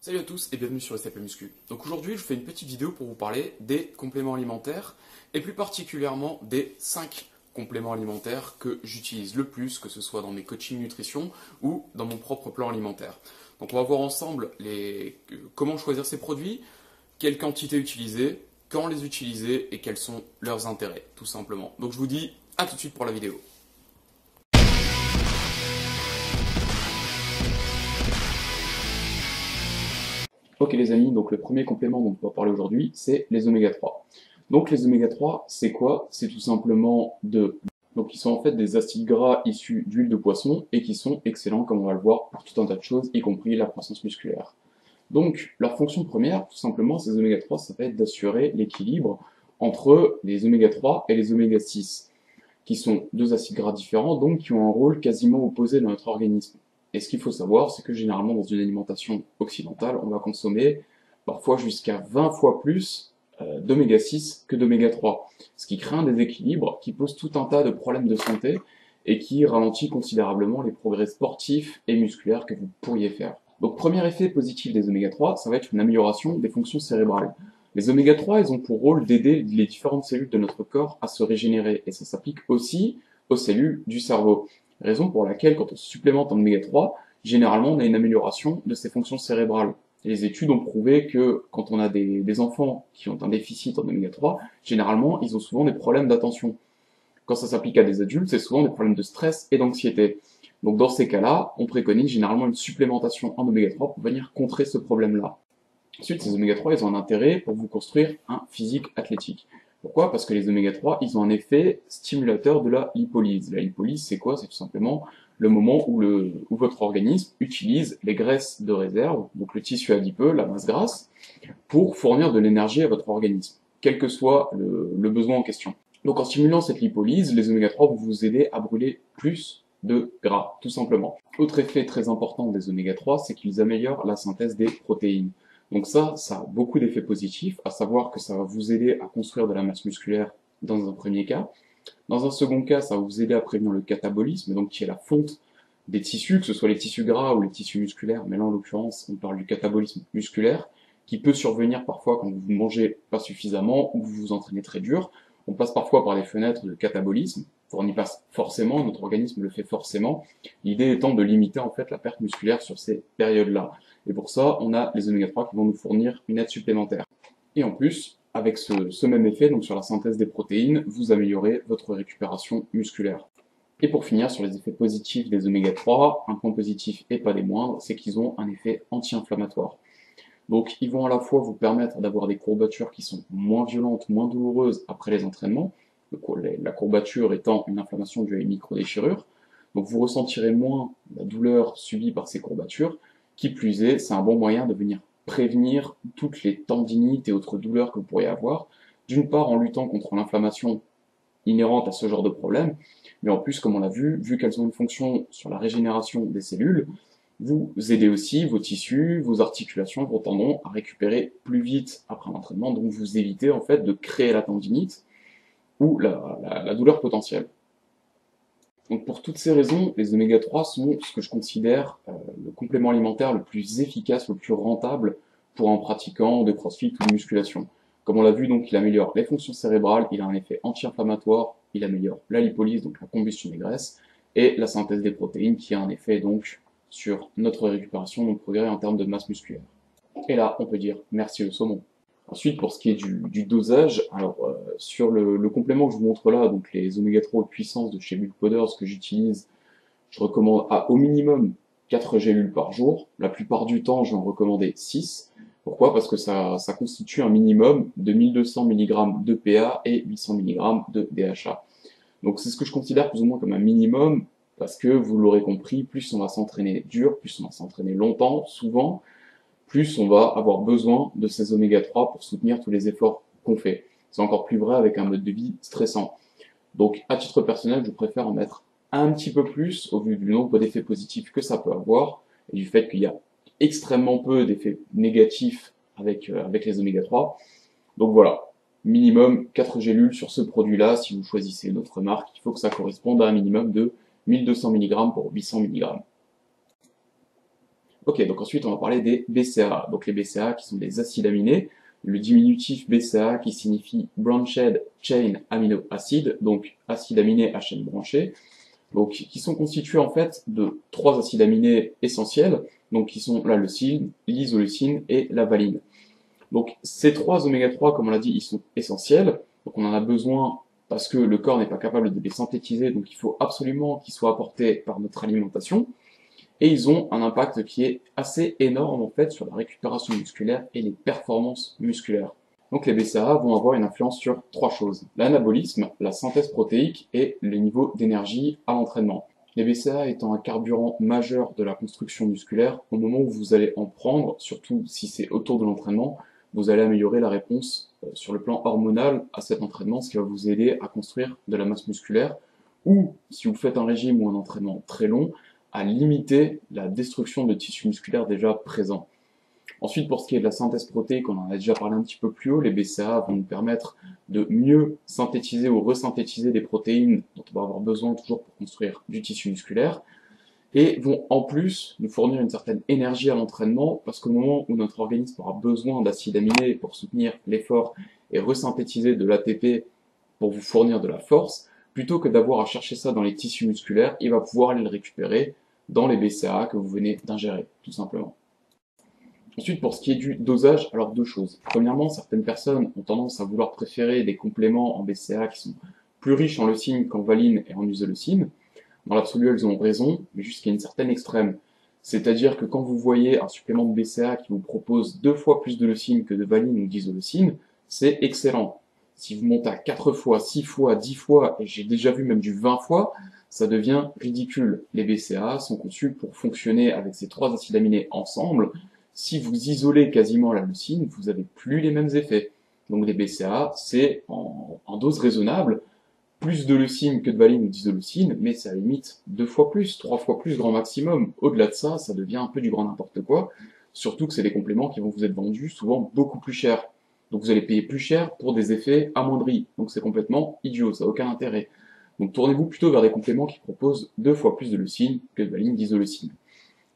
Salut à tous et bienvenue sur STP Muscu. Donc aujourd'hui, je fais une petite vidéo pour vous parler des compléments alimentaires et plus particulièrement des 5 compléments alimentaires que j'utilise le plus, que ce soit dans mes coachings nutrition ou dans mon propre plan alimentaire. Donc on va voir ensemble comment choisir ces produits, quelle quantité utiliser, quand les utiliser et quels sont leurs intérêts, tout simplement. Donc je vous dis à tout de suite pour la vidéo. Ok les amis, donc le premier complément dont on va parler aujourd'hui, c'est les oméga 3. Donc les oméga 3, c'est quoi? C'est tout simplement donc ils sont en fait des acides gras issus d'huile de poisson et qui sont excellents, comme on va le voir, pour tout un tas de choses, y compris la croissance musculaire. Donc leur fonction première, tout simplement, ces oméga 3, ça va être d'assurer l'équilibre entre les oméga 3 et les oméga 6, qui sont deux acides gras différents, donc qui ont un rôle quasiment opposé dans notre organisme. Et ce qu'il faut savoir, c'est que généralement dans une alimentation occidentale, on va consommer parfois jusqu'à 20 fois plus d'oméga 6 que d'oméga 3, ce qui crée un déséquilibre qui pose tout un tas de problèmes de santé et qui ralentit considérablement les progrès sportifs et musculaires que vous pourriez faire. Donc premier effet positif des oméga 3, ça va être une amélioration des fonctions cérébrales. Les oméga 3, ils ont pour rôle d'aider les différentes cellules de notre corps à se régénérer, et ça s'applique aussi aux cellules du cerveau. Raison pour laquelle, quand on supplémente en oméga 3, généralement on a une amélioration de ces fonctions cérébrales. Les études ont prouvé que quand on a des enfants qui ont un déficit en oméga 3, généralement ils ont souvent des problèmes d'attention. Quand ça s'applique à des adultes, c'est souvent des problèmes de stress et d'anxiété. Donc dans ces cas-là, on préconise généralement une supplémentation en oméga 3 pour venir contrer ce problème-là. Ensuite, ces oméga 3, ils ont un intérêt pour vous construire un physique athlétique. Pourquoi? Parce que les oméga 3, ils ont un effet stimulateur de la lipolyse. La lipolyse, c'est quoi? C'est tout simplement le moment où votre organisme utilise les graisses de réserve, donc le tissu adipeux, la masse grasse, pour fournir de l'énergie à votre organisme, quel que soit le besoin en question. Donc en stimulant cette lipolyse, les oméga 3 vont vous aider à brûler plus de gras, tout simplement. Autre effet très important des oméga 3, c'est qu'ils améliorent la synthèse des protéines. Donc ça a beaucoup d'effets positifs, à savoir que ça va vous aider à construire de la masse musculaire dans un premier cas. Dans un second cas, ça va vous aider à prévenir le catabolisme, donc qui est la fonte des tissus, que ce soit les tissus gras ou les tissus musculaires, mais là en l'occurrence on parle du catabolisme musculaire, qui peut survenir parfois quand vous ne mangez pas suffisamment ou vous vous entraînez très dur. On passe parfois par des fenêtres de catabolisme, on y passe forcément, notre organisme le fait forcément, l'idée étant de limiter en fait la perte musculaire sur ces périodes-là. Et pour ça, on a les oméga 3 qui vont nous fournir une aide supplémentaire. Et en plus, avec ce même effet, donc sur la synthèse des protéines, vous améliorez votre récupération musculaire. Et pour finir, sur les effets positifs des oméga 3, un point positif et pas des moindres, c'est qu'ils ont un effet anti-inflammatoire. Donc ils vont à la fois vous permettre d'avoir des courbatures qui sont moins violentes, moins douloureuses après les entraînements, la courbature étant une inflammation due à une microdéchirure, donc vous ressentirez moins la douleur subie par ces courbatures. Qui plus est, c'est un bon moyen de venir prévenir toutes les tendinites et autres douleurs que vous pourriez avoir, d'une part en luttant contre l'inflammation inhérente à ce genre de problème, mais en plus, comme on l'a vu qu'elles ont une fonction sur la régénération des cellules, vous aidez aussi vos tissus, vos articulations, vos tendons à récupérer plus vite après l'entraînement, donc vous évitez en fait de créer la tendinite ou la douleur potentielle. Donc pour toutes ces raisons, les oméga 3 sont ce que je considère le complément alimentaire le plus efficace, le plus rentable pour un pratiquant de crossfit ou de musculation. Comme on l'a vu, donc il améliore les fonctions cérébrales, il a un effet anti-inflammatoire, il améliore la lipolyse, donc la combustion des graisses, et la synthèse des protéines qui a un effet donc sur notre récupération, notre progrès en termes de masse musculaire. Et là, on peut dire merci le saumon. Ensuite, pour ce qui est du dosage, alors sur le complément que je vous montre là, donc les oméga 3 haute puissance de chez Bulk Powders que j'utilise, je recommande au minimum 4 gélules par jour. La plupart du temps, je vais en recommander 6. Pourquoi? Parce que ça constitue un minimum de 1200 mg de PA et 800 mg de DHA. Donc c'est ce que je considère plus ou moins comme un minimum, parce que vous l'aurez compris, plus on va s'entraîner dur, plus on va s'entraîner longtemps, souvent, plus on va avoir besoin de ces oméga 3 pour soutenir tous les efforts qu'on fait. C'est encore plus vrai avec un mode de vie stressant. Donc, à titre personnel, je préfère en mettre un petit peu plus au vu du nombre d'effets positifs que ça peut avoir et du fait qu'il y a extrêmement peu d'effets négatifs avec les oméga 3. Donc voilà, minimum 4 gélules sur ce produit-là. Si vous choisissez une autre marque, il faut que ça corresponde à un minimum de 1200 mg pour 800 mg. Ok, donc ensuite on va parler des BCAA. Donc les BCAA qui sont des acides aminés, le diminutif BCAA qui signifie Branched Chain Amino Acid, donc acide aminé à chaîne branchée, donc qui sont constitués en fait de trois acides aminés essentiels, donc qui sont la leucine, l'isoleucine et la valine. Donc ces trois oméga 3, comme on l'a dit, ils sont essentiels, donc on en a besoin parce que le corps n'est pas capable de les synthétiser, donc il faut absolument qu'ils soient apportés par notre alimentation. Et ils ont un impact qui est assez énorme en fait sur la récupération musculaire et les performances musculaires. Donc les BCAA vont avoir une influence sur trois choses: l'anabolisme, la synthèse protéique et les niveaux d'énergie à l'entraînement. Les BCAA étant un carburant majeur de la construction musculaire, au moment où vous allez en prendre, surtout si c'est autour de l'entraînement, vous allez améliorer la réponse sur le plan hormonal à cet entraînement, ce qui va vous aider à construire de la masse musculaire, ou si vous faites un régime ou un entraînement très long, à limiter la destruction de tissus musculaires déjà présents. Ensuite, pour ce qui est de la synthèse protéique, on en a déjà parlé un petit peu plus haut, les BCAA vont nous permettre de mieux synthétiser ou resynthétiser des protéines dont on va avoir besoin toujours pour construire du tissu musculaire, et vont en plus nous fournir une certaine énergie à l'entraînement, parce qu'au moment où notre organisme aura besoin d'acides aminés pour soutenir l'effort et resynthétiser de l'ATP pour vous fournir de la force, plutôt que d'avoir à chercher ça dans les tissus musculaires, il va pouvoir aller le récupérer dans les BCAA que vous venez d'ingérer, tout simplement. Ensuite, pour ce qui est du dosage, alors deux choses. Premièrement, certaines personnes ont tendance à vouloir préférer des compléments en BCAA qui sont plus riches en leucine qu'en valine et en isoleucine. Dans l'absolu, elles ont raison, mais jusqu'à une certaine extrême. C'est-à-dire que quand vous voyez un supplément de BCAA qui vous propose 2 fois plus de leucine que de valine ou d'isoleucine, c'est excellent. Si vous montez à 4 fois, 6 fois, 10 fois, et j'ai déjà vu même du 20 fois, ça devient ridicule. Les BCAA sont conçus pour fonctionner avec ces trois acides aminés ensemble. Si vous isolez quasiment la leucine, vous n'avez plus les mêmes effets. Donc les BCAA, c'est en dose raisonnable, plus de leucine que de valine ou d'isoleucine, mais c'est à la limite 2 fois plus, 3 fois plus grand maximum. Au-delà de ça, ça devient un peu du grand n'importe quoi, surtout que c'est des compléments qui vont vous être vendus souvent beaucoup plus cher. Donc vous allez payer plus cher pour des effets amoindris, donc c'est complètement idiot, ça n'a aucun intérêt. Donc tournez-vous plutôt vers des compléments qui proposent 2 fois plus de leucine que de valine d'isoleucine.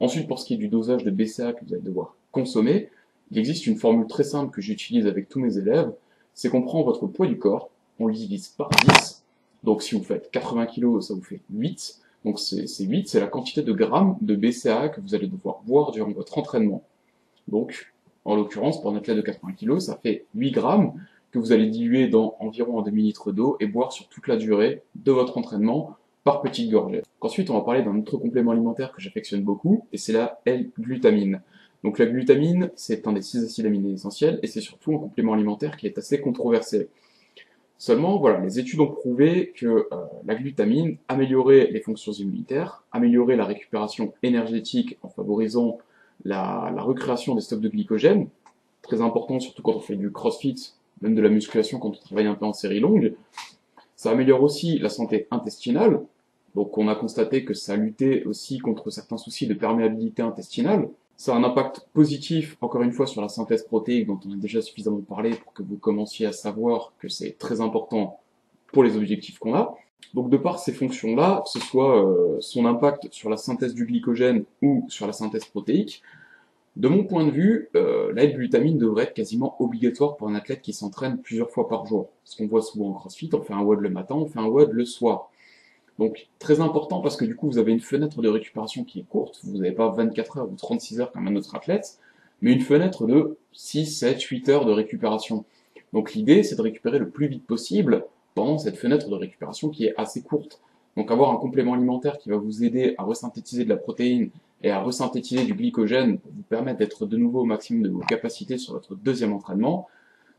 Ensuite, pour ce qui est du dosage de BCAA que vous allez devoir consommer, il existe une formule très simple que j'utilise avec tous mes élèves, c'est qu'on prend votre poids du corps, on le divise par 10, donc si vous faites 80 kg, ça vous fait 8, donc c'est 8, c'est la quantité de grammes de BCAA que vous allez devoir boire durant votre entraînement. Donc, en l'occurrence, pour un athlète de 80 kg, ça fait 8 grammes que vous allez diluer dans environ un demi-litre d'eau et boire sur toute la durée de votre entraînement par petites gorgées. Ensuite, on va parler d'un autre complément alimentaire que j'affectionne beaucoup, et c'est la L-glutamine. Donc la glutamine, c'est un des 6 acides aminés essentiels, et c'est surtout un complément alimentaire qui est assez controversé. Seulement, voilà, les études ont prouvé que la glutamine améliorait les fonctions immunitaires, améliorait la récupération énergétique en favorisant la recréation des stocks de glycogène, très important surtout quand on fait du crossfit, même de la musculation quand on travaille un peu en série longue. Ça améliore aussi la santé intestinale, donc on a constaté que ça luttait aussi contre certains soucis de perméabilité intestinale. Ça a un impact positif, encore une fois, sur la synthèse protéique dont on a déjà suffisamment parlé pour que vous commenciez à savoir que c'est très important pour les objectifs qu'on a. Donc de par ces fonctions-là, que ce soit son impact sur la synthèse du glycogène ou sur la synthèse protéique, de mon point de vue, la L-glutamine devrait être quasiment obligatoire pour un athlète qui s'entraîne plusieurs fois par jour. Ce qu'on voit souvent en CrossFit, on fait un WOD le matin, on fait un WOD le soir. Donc très important parce que du coup vous avez une fenêtre de récupération qui est courte, vous n'avez pas 24 heures ou 36 heures comme un autre athlète, mais une fenêtre de 6, 7, 8 heures de récupération. Donc l'idée c'est de récupérer le plus vite possible pendant cette fenêtre de récupération qui est assez courte. Donc avoir un complément alimentaire qui va vous aider à resynthétiser de la protéine et à resynthétiser du glycogène pour vous permettre d'être de nouveau au maximum de vos capacités sur votre deuxième entraînement,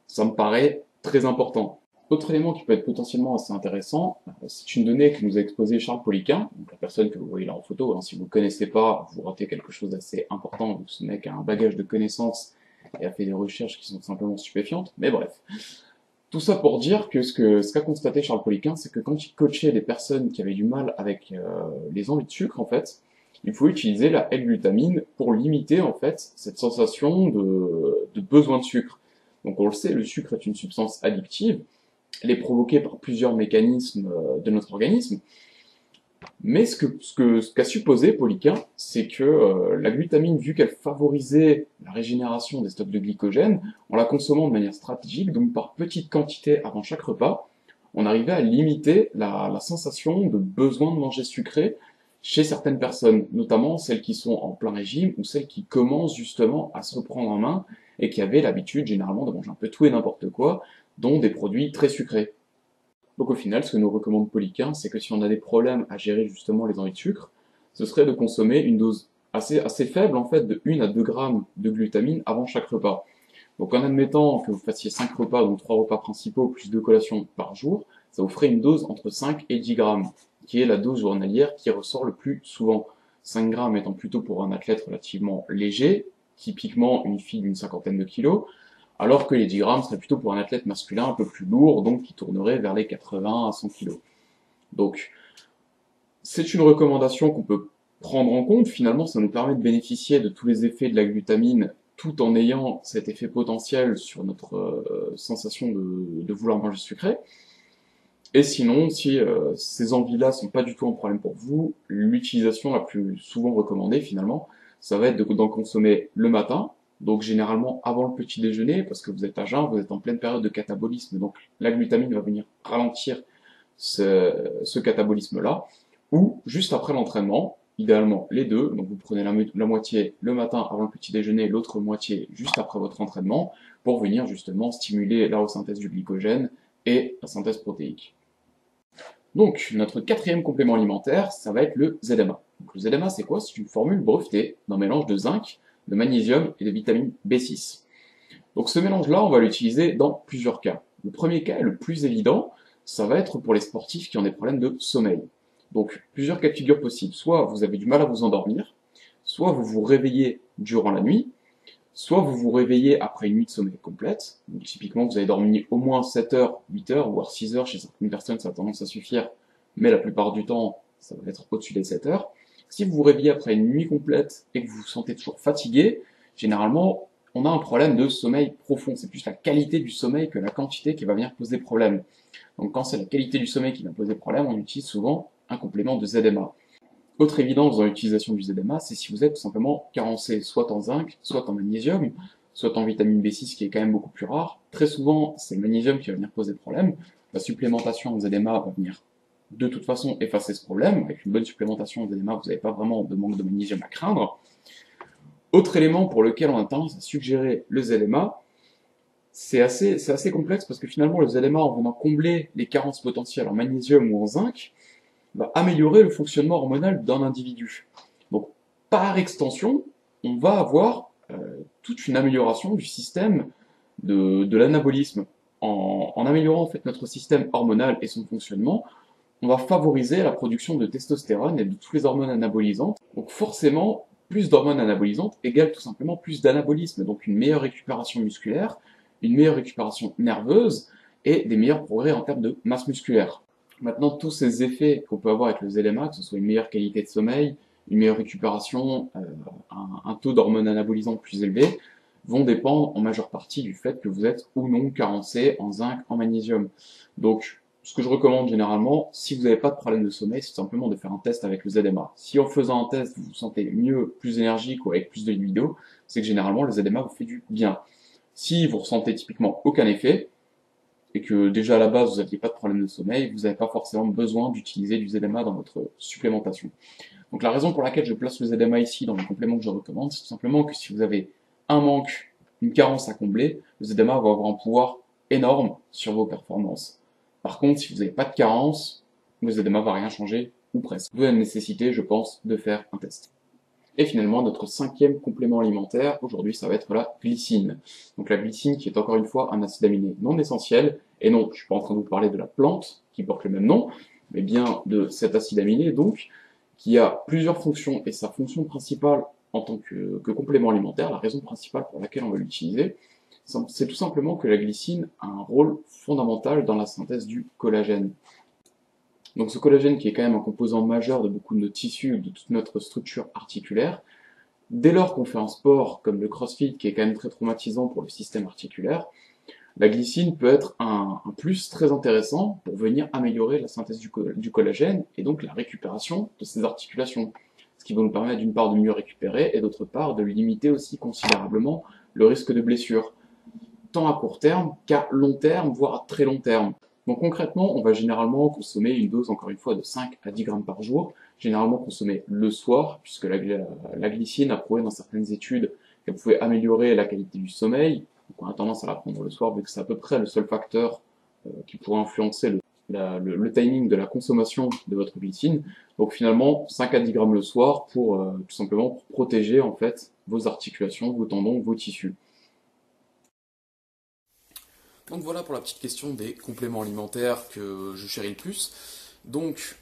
ça me paraît très important. Autre élément qui peut être potentiellement assez intéressant, c'est une donnée que nous a exposée Charles Poliquin, donc la personne que vous voyez là en photo. Hein, si vous ne connaissez pas, vous ratez quelque chose d'assez important, ce mec a un bagage de connaissances et a fait des recherches qui sont simplement stupéfiantes, mais bref. Tout ça pour dire que ce qu'a constaté Charles Poliquin, c'est que quand il coachait des personnes qui avaient du mal avec les envies de sucre, en fait, il faut utiliser la L-glutamine pour limiter en fait cette sensation de besoin de sucre. Donc on le sait, le sucre est une substance addictive, elle est provoquée par plusieurs mécanismes de notre organisme. Mais ce qu'a supposé Poliquin, c'est que la glutamine, vu qu'elle favorisait la régénération des stocks de glycogène, en la consommant de manière stratégique, donc par petites quantités avant chaque repas, on arrivait à limiter la sensation de besoin de manger sucré chez certaines personnes, notamment celles qui sont en plein régime ou celles qui commencent justement à se reprendre en main et qui avaient l'habitude généralement de manger un peu tout et n'importe quoi, dont des produits très sucrés. Donc au final, ce que nous recommande Poliquin, c'est que si on a des problèmes à gérer justement les envies de sucre, ce serait de consommer une dose assez faible en fait, de 1 à 2 grammes de glutamine avant chaque repas. Donc en admettant que vous fassiez 5 repas, donc 3 repas principaux plus 2 collations par jour, ça vous ferait une dose entre 5 et 10 grammes, qui est la dose journalière qui ressort le plus souvent. 5 grammes étant plutôt pour un athlète relativement léger, typiquement une fille d'une cinquantaine de kilos, alors que les 10 grammes seraient plutôt pour un athlète masculin un peu plus lourd, donc qui tournerait vers les 80 à 100 kilos. Donc, c'est une recommandation qu'on peut prendre en compte. Finalement, ça nous permet de bénéficier de tous les effets de la glutamine, tout en ayant cet effet potentiel sur notre sensation de vouloir manger sucré. Et sinon, si ces envies-là sont pas du tout un problème pour vous, l'utilisation la plus souvent recommandée, finalement, ça va être d'en consommer le matin, donc généralement avant le petit déjeuner, parce que vous êtes à jeun, vous êtes en pleine période de catabolisme, donc la glutamine va venir ralentir ce catabolisme-là, ou juste après l'entraînement, idéalement les deux, donc vous prenez la moitié le matin avant le petit déjeuner, l'autre moitié juste après votre entraînement, pour venir justement stimuler la resynthèse du glycogène et la synthèse protéique. Donc, notre quatrième complément alimentaire, ça va être le ZMA. Donc, le ZMA, c'est quoi? C'est une formule brevetée d'un mélange de zinc, de magnésium et de vitamine B6. Donc, ce mélange-là, on va l'utiliser dans plusieurs cas. Le premier cas, le plus évident, ça va être pour les sportifs qui ont des problèmes de sommeil. Donc, plusieurs cas de figure possibles. Soit vous avez du mal à vous endormir, soit vous vous réveillez durant la nuit, soit vous vous réveillez après une nuit de sommeil complète. Donc, typiquement, vous avez dormi au moins 7 heures, 8 heures, voire 6 heures. Chez certaines personnes, ça a tendance à suffire, mais la plupart du temps, ça va être au-dessus des 7 heures. Si vous vous réveillez après une nuit complète et que vous vous sentez toujours fatigué, généralement, on a un problème de sommeil profond. C'est plus la qualité du sommeil que la quantité qui va venir poser problème. Donc, quand c'est la qualité du sommeil qui va poser problème, on utilise souvent un complément de ZMA. Autre évidence dans l'utilisation du ZMA, c'est si vous êtes tout simplement carencé soit en zinc, soit en magnésium, soit en vitamine B6 qui est quand même beaucoup plus rare. Très souvent, c'est le magnésium qui va venir poser problème. La supplémentation en ZMA va venir de toute façon effacer ce problème. Avec une bonne supplémentation en ZMA, vous n'avez pas vraiment de manque de magnésium à craindre. Autre élément pour lequel on a tendance à suggérer le ZMA, c'est assez complexe parce que finalement le ZMA, en venant combler les carences potentielles en magnésium ou en zinc, va améliorer le fonctionnement hormonal d'un individu. Donc, par extension, on va avoir toute une amélioration du système de l'anabolisme. En améliorant en fait notre système hormonal et son fonctionnement, on va favoriser la production de testostérone et de toutes les hormones anabolisantes. Donc forcément, plus d'hormones anabolisantes égale tout simplement plus d'anabolisme, donc une meilleure récupération musculaire, une meilleure récupération nerveuse et des meilleurs progrès en termes de masse musculaire. Maintenant, tous ces effets qu'on peut avoir avec le ZMA, que ce soit une meilleure qualité de sommeil, une meilleure récupération, un taux d'hormones anabolisantes plus élevé, vont dépendre en majeure partie du fait que vous êtes ou non carencé en zinc, en magnésium. Donc, ce que je recommande généralement, si vous n'avez pas de problème de sommeil, c'est simplement de faire un test avec le ZMA. Si en faisant un test, vous vous sentez mieux, plus énergique ou avec plus de libido, c'est que généralement le ZMA vous fait du bien. Si vous ressentez typiquement aucun effet, et que déjà à la base vous n'aviez pas de problème de sommeil, vous n'avez pas forcément besoin d'utiliser du ZMA dans votre supplémentation. Donc la raison pour laquelle je place le ZMA ici dans le complément que je recommande, c'est tout simplement que si vous avez un manque, une carence à combler, le ZMA va avoir un pouvoir énorme sur vos performances. Par contre, si vous n'avez pas de carence, le ZMA va rien changer, ou presque. Vous avez la nécessité, je pense, de faire un test. Et finalement, notre cinquième complément alimentaire, aujourd'hui, ça va être la glycine. Donc la glycine qui est encore une fois un acide aminé non essentiel, et non, je suis pas en train de vous parler de la plante qui porte le même nom, mais bien de cet acide aminé, donc, qui a plusieurs fonctions, et sa fonction principale en tant que complément alimentaire, la raison principale pour laquelle on va l'utiliser, c'est tout simplement que la glycine a un rôle fondamental dans la synthèse du collagène. Donc ce collagène qui est quand même un composant majeur de beaucoup de nos tissus, de toute notre structure articulaire, dès lors qu'on fait un sport comme le crossfit qui est quand même très traumatisant pour le système articulaire, la glycine peut être un plus très intéressant pour venir améliorer la synthèse du collagène et donc la récupération de ces articulations. Ce qui va nous permettre d'une part de mieux récupérer et d'autre part de limiter aussi considérablement le risque de blessure, tant à court terme qu'à long terme, voire à très long terme. Donc concrètement, on va généralement consommer une dose, encore une fois, de 5 à 10 grammes par jour, généralement consommée le soir, puisque la glycine a prouvé dans certaines études qu'elle pouvait améliorer la qualité du sommeil. Donc on a tendance à la prendre le soir, vu que c'est à peu près le seul facteur qui pourrait influencer le timing de la consommation de votre glycine. Donc finalement, 5 à 10 grammes le soir pour tout simplement pour protéger en fait vos articulations, vos tendons, vos tissus. Donc voilà pour la petite question des compléments alimentaires que je chéris le plus. Donc,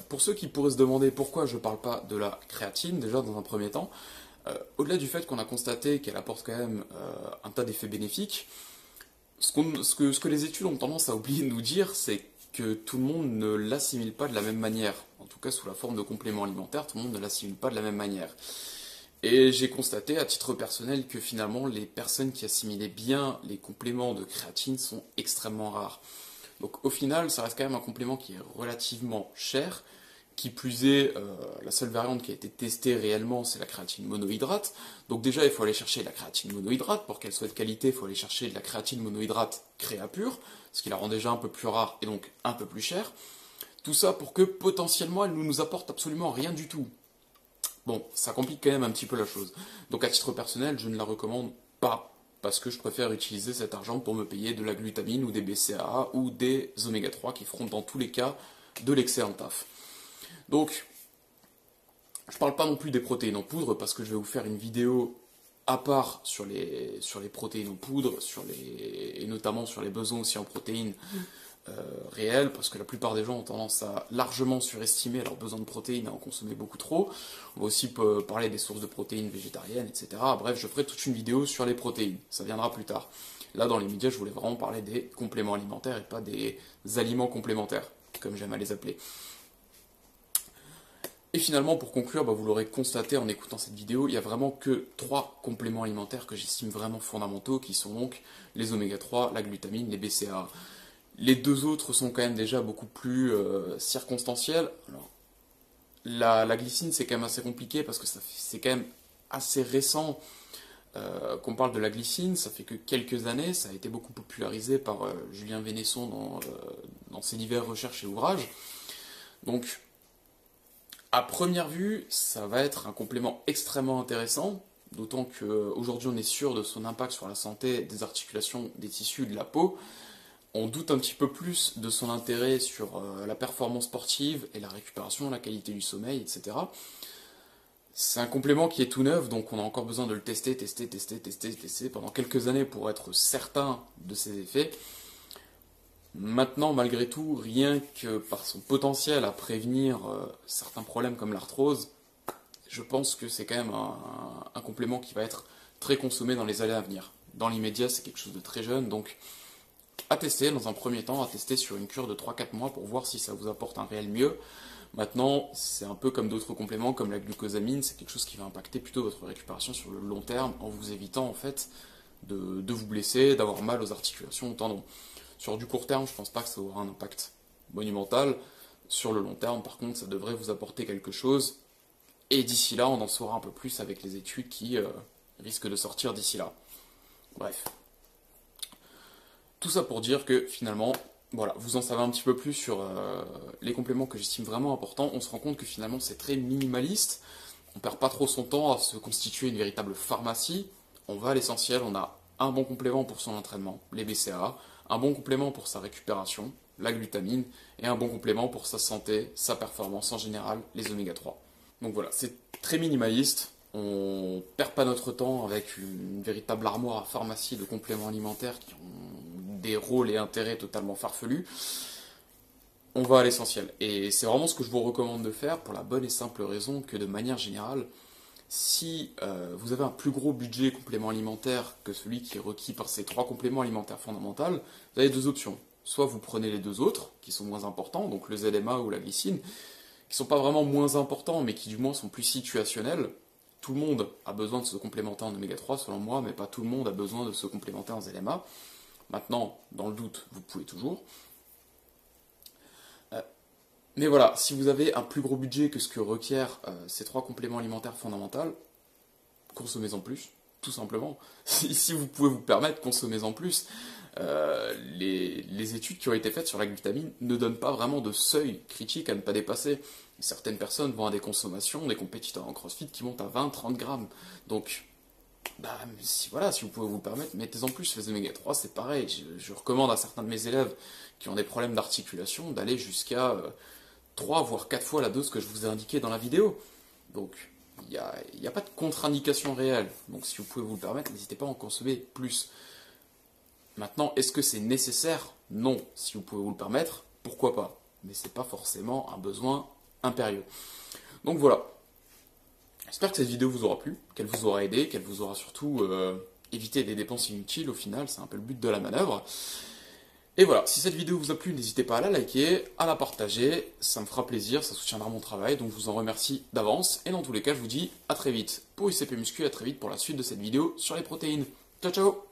pour ceux qui pourraient se demander pourquoi je ne parle pas de la créatine, déjà dans un premier temps, au-delà du fait qu'on a constaté qu'elle apporte quand même un tas d'effets bénéfiques, ce que les études ont tendance à oublier de nous dire, c'est que tout le monde ne l'assimile pas de la même manière. En tout cas, sous la forme de compléments alimentaires, tout le monde ne l'assimile pas de la même manière. Et j'ai constaté à titre personnel que finalement les personnes qui assimilaient bien les compléments de créatine sont extrêmement rares. Donc au final, ça reste quand même un complément qui est relativement cher. Qui plus est, la seule variante qui a été testée réellement, c'est la créatine monohydrate. Donc déjà, il faut aller chercher de la créatine monohydrate. Pour qu'elle soit de qualité, il faut aller chercher de la créatine monohydrate créa pure, ce qui la rend déjà un peu plus rare et donc un peu plus chère. Tout ça pour que potentiellement elle ne nous apporte absolument rien du tout. Bon, ça complique quand même un petit peu la chose. Donc à titre personnel, je ne la recommande pas, parce que je préfère utiliser cet argent pour me payer de la glutamine ou des BCAA ou des oméga 3 qui feront dans tous les cas de l'excellent taf. Donc, je ne parle pas non plus des protéines en poudre, parce que je vais vous faire une vidéo à part sur les protéines en poudre, et notamment sur les besoins aussi en protéines réels, parce que la plupart des gens ont tendance à largement surestimer leurs besoins de protéines et à en consommer beaucoup trop. On va aussi parler des sources de protéines végétariennes, etc. Bref, je ferai toute une vidéo sur les protéines, ça viendra plus tard. Là, dans les médias, je voulais vraiment parler des compléments alimentaires et pas des aliments complémentaires, comme j'aime à les appeler. Et finalement, pour conclure, vous l'aurez constaté en écoutant cette vidéo, il n'y a vraiment que 3 compléments alimentaires que j'estime vraiment fondamentaux, qui sont donc les oméga 3, la glutamine, les BCAA. Les deux autres sont quand même déjà beaucoup plus circonstanciels. Alors, la glycine, c'est quand même assez compliqué parce que c'est quand même assez récent qu'on parle de la glycine. Ça fait que quelques années, ça a été beaucoup popularisé par Julien Vénesson dans ses divers recherches et ouvrages. Donc, à première vue, ça va être un complément extrêmement intéressant, d'autant qu'aujourd'hui on est sûr de son impact sur la santé des articulations, des tissus, de la peau. On doute un petit peu plus de son intérêt sur la performance sportive et la récupération, la qualité du sommeil, etc. C'est un complément qui est tout neuf, donc on a encore besoin de le tester pendant quelques années pour être certain de ses effets. Maintenant, malgré tout, rien que par son potentiel à prévenir certains problèmes comme l'arthrose, je pense que c'est quand même un complément qui va être très consommé dans les années à venir. Dans l'immédiat, c'est quelque chose de très jeune, donc à tester dans un premier temps, à tester sur une cure de 3-4 mois pour voir si ça vous apporte un réel mieux. Maintenant, c'est un peu comme d'autres compléments, comme la glucosamine, c'est quelque chose qui va impacter plutôt votre récupération sur le long terme, en vous évitant en fait de vous blesser, d'avoir mal aux articulations, aux tendons. Sur du court terme, je ne pense pas que ça aura un impact monumental. Sur le long terme, par contre, ça devrait vous apporter quelque chose. Et d'ici là, on en saura un peu plus avec les études qui risquent de sortir d'ici là. Bref. Tout ça pour dire que finalement, voilà, vous en savez un petit peu plus sur les compléments que j'estime vraiment importants. On se rend compte que finalement c'est très minimaliste. On perd pas trop son temps à se constituer une véritable pharmacie. On va à l'essentiel, on a un bon complément pour son entraînement, les BCAA, un bon complément pour sa récupération, la glutamine, et un bon complément pour sa santé, sa performance en général, les oméga 3. Donc voilà, c'est très minimaliste. On perd pas notre temps avec une véritable armoire à pharmacie de compléments alimentaires qui ont des rôles et intérêts totalement farfelus. On va à l'essentiel. Et c'est vraiment ce que je vous recommande de faire pour la bonne et simple raison que de manière générale, si vous avez un plus gros budget complément alimentaire que celui qui est requis par ces 3 compléments alimentaires fondamentaux, vous avez 2 options. Soit vous prenez les 2 autres, qui sont moins importants, donc le ZMA ou la glycine, qui sont pas vraiment moins importants, mais qui du moins sont plus situationnels. Tout le monde a besoin de se complémenter en oméga 3 selon moi, mais pas tout le monde a besoin de se complémenter en ZMA. Maintenant, dans le doute, vous pouvez toujours. Mais voilà, si vous avez un plus gros budget que ce que requièrent ces 3 compléments alimentaires fondamentaux, consommez-en plus, tout simplement. Si vous pouvez vous permettre, consommez-en plus. Les études qui ont été faites sur la glutamine ne donnent pas vraiment de seuil critique à ne pas dépasser. Certaines personnes vont à des consommations, des compétiteurs en CrossFit qui montent à 20-30 grammes. Donc, si vous pouvez vous le permettre, mettez-en plus. Les oméga 3, c'est pareil. Je recommande à certains de mes élèves qui ont des problèmes d'articulation d'aller jusqu'à 3 voire 4 fois la dose que je vous ai indiquée dans la vidéo. Donc, il n'y a pas de contre-indication réelle. Donc, si vous pouvez vous le permettre, n'hésitez pas à en consommer plus. Maintenant, est-ce que c'est nécessaire? Non. Si vous pouvez vous le permettre, pourquoi pas? Mais ce n'est pas forcément un besoin impérieux. Donc voilà. J'espère que cette vidéo vous aura plu, qu'elle vous aura aidé, qu'elle vous aura surtout évité des dépenses inutiles au final. C'est un peu le but de la manœuvre. Et voilà, si cette vidéo vous a plu, n'hésitez pas à la liker, à la partager, ça me fera plaisir, ça soutiendra mon travail, donc je vous en remercie d'avance. Et dans tous les cas, je vous dis à très vite pour ICP Muscu, à très vite pour la suite de cette vidéo sur les protéines. Ciao ciao!